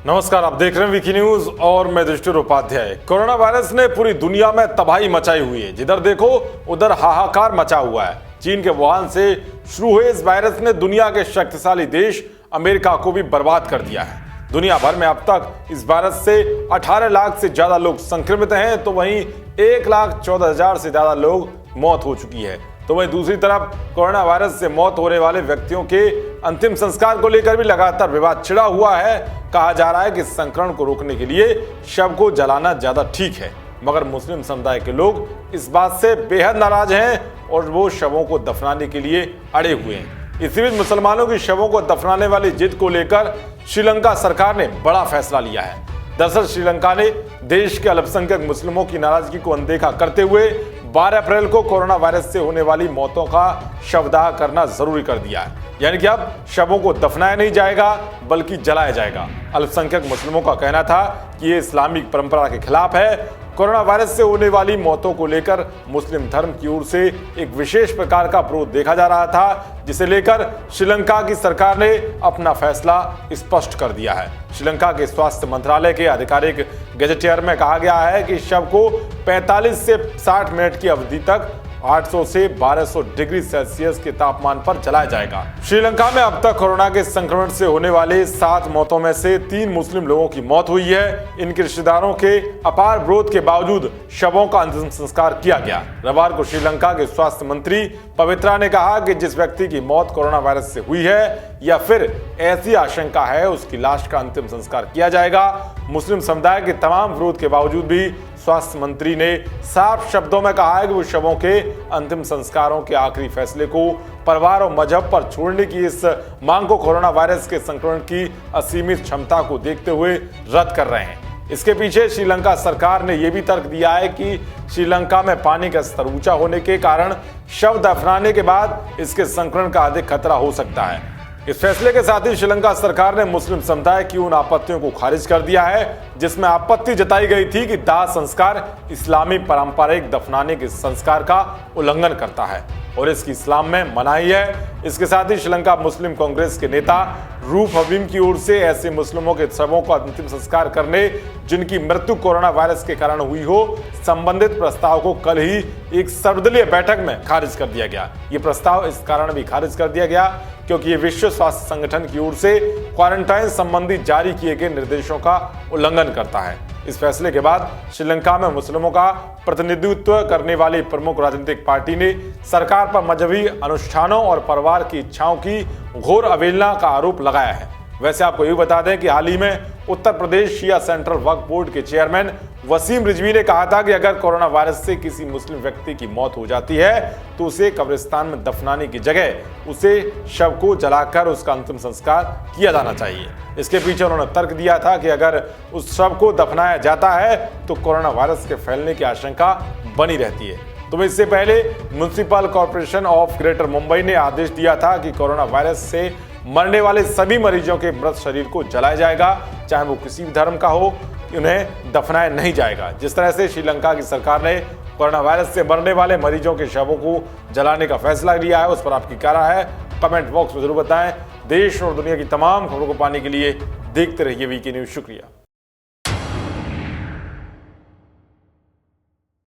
नमस्कार, आप देख रहे हैं वीकी न्यूज और मैं दृष्टि उपाध्याय। कोरोना वायरस ने पूरी दुनिया में तबाही मचाई हुई है। जिधर देखो उधर हाहाकार मचा हुआ है। चीन के वुहान से शुरू हुए इस वायरस ने दुनिया के शक्तिशाली देश अमेरिका को भी बर्बाद कर दिया है। दुनिया भर में अब तक इस वायरस से 18 लाख से ज्यादा लोग संक्रमित हैं, तो वहीं 1,14,000 से ज्यादा लोग मौत हो चुकी है। तो वहीं दूसरी तरफ कोरोना वायरस से मौत होने वाले व्यक्तियों के अंतिम संस्कार को लेकर भी लगातार विवाद छिड़ा हुआ है। कहा जा रहा है कि संक्रमण को रोकने के लिए शव को जलाना ज्यादा ठीक है, मगर मुस्लिम समुदाय के लोग इस बात से बेहद नाराज हैं और वो शवों को दफनाने के लिए अड़े हुए हैं। इसी बीच मुसलमानों की शवों को दफनाने वाली जिद को लेकर श्रीलंका सरकार ने बड़ा फैसला लिया है। दरअसल श्रीलंका ने देश के अल्पसंख्यक मुस्लिमों की नाराजगी को अनदेखा करते हुए 12 अप्रैल को कोरोना वायरस से होने वाली मौतों का शवदाह करना जरूरी कर दिया है। यानी कि अब शवों को दफनाया नहीं जाएगा बल्कि जलाया जाएगा। अल्पसंख्यक मुस्लिमों का कहना था कि ये इस्लामिक परंपरा के खिलाफ है। कोरोना वायरस से होने वाली मौतों को लेकर मुस्लिम धर्म की ओर से एक विशेष प्रकार का विरोध देखा जा रहा था, जिसे लेकर श्रीलंका की सरकार ने अपना फैसला स्पष्ट कर दिया है। श्रीलंका के स्वास्थ्य मंत्रालय के आधिकारिक गजेटियर में कहा गया है कि शव को 45 से 60 मिनट की अवधि तक 800 से 1200 डिग्री सेल्सियस के तापमान पर जलाया जाएगा। श्रीलंका में अब तक कोरोना के संक्रमण से होने वाले 7 मौतों में से 3 मुस्लिम लोगों की मौत हुई है। इनके रिश्तेदारों के अपार विरोध के बावजूद शवों का अंतिम संस्कार किया गया। रविवार को श्रीलंका के स्वास्थ्य मंत्री पवित्रा ने कहा कि जिस व्यक्ति की मौत कोरोना वायरस से हुई है या फिर ऐसी आशंका है, उसकी लाश का अंतिम संस्कार किया जाएगा। मुस्लिम समुदाय के तमाम विरोध के बावजूद भी स्वास्थ्य मंत्री ने साफ शब्दों में कहा है कि वो शवों के अंतिम संस्कारों के आखिरी फैसले को परिवार और मजहब पर छोड़ने की इस मांग को कोरोना वायरस के संक्रमण की असीमित क्षमता को देखते हुए रद्द कर रहे हैं। इसके पीछे श्रीलंका सरकार ने यह भी तर्क दिया है कि श्रीलंका में पानी का स्तर ऊंचा होने के कारण शव दफनाने के बाद इसके संक्रमण का अधिक खतरा हो सकता है। इस फैसले के साथ ही श्रीलंका सरकार ने मुस्लिम समुदाय की उन आपत्तियों को खारिज कर दिया है जिसमें आपत्ति जताई गई थी कि दाह संस्कार इस्लामी पारंपरिक दफनाने के संस्कार का उल्लंघन करता है और इसकी इस्लाम में मनाही है। इसके साथ ही श्रीलंका मुस्लिम कांग्रेस के नेता रूफ हबीब की ओर से ऐसे मुस्लिमों के शवों का अंतिम संस्कार करने जिनकी मृत्यु कोरोना वायरस के कारण हुई हो, संबंधित प्रस्ताव को कल ही एक सर्वदलीय बैठक में खारिज कर दिया गया। ये प्रस्ताव इस कारण भी खारिज कर दिया गया क्योंकि ये विश्व स्वास्थ्य संगठन की ओर से क्वारंटाइन संबंधी जारी किए गए निर्देशों का उल्लंघन करता है। इस फैसले के बाद श्रीलंका में मुस्लिमों का प्रतिनिधित्व करने वाली प्रमुख राजनीतिक पार्टी ने सरकार पर मजहबी अनुष्ठानों और परिवार की इच्छाओं की घोर अवहेलना का आरोप लगाया है। वैसे आपको ये बता दें कि हाल ही में उत्तर प्रदेश शिया सेंट्रल वक्फ बोर्ड के चेयरमैन वसीम रिजवी ने कहा था कि अगर कोरोना वायरस से किसी मुस्लिम व्यक्ति की मौत हो जाती है तो उसे कब्रिस्तान में दफनाने की जगह उसे शव को जलाकर उसका अंतिम संस्कार किया जाना चाहिए। इसके पीछे उन्होंने तर्क दिया था कि अगर उस शव को दफनाया जाता है तो कोरोना वायरस के फैलने की आशंका बनी रहती है। तो इससे पहले municipal corporation of greater Mumbai ने आदेश दिया था कि कोरोना वायरस से मरने वाले सभी मरीजों के मृत शरीर को जलाया जाएगा, चाहे वो किसी भी धर्म का हो, उन्हें दफनाया नहीं जाएगा। जिस तरह से श्रीलंका की सरकार ने कोरोना वायरस से मरने वाले मरीजों के शवों को जलाने का फैसला लिया है, उस पर आपकी क्या राय है कमेंट बॉक्स में जरूर बताएं। देश और दुनिया की तमाम खबरों को पाने के लिए देखते रहिए वीकी न्यूज। शुक्रिया।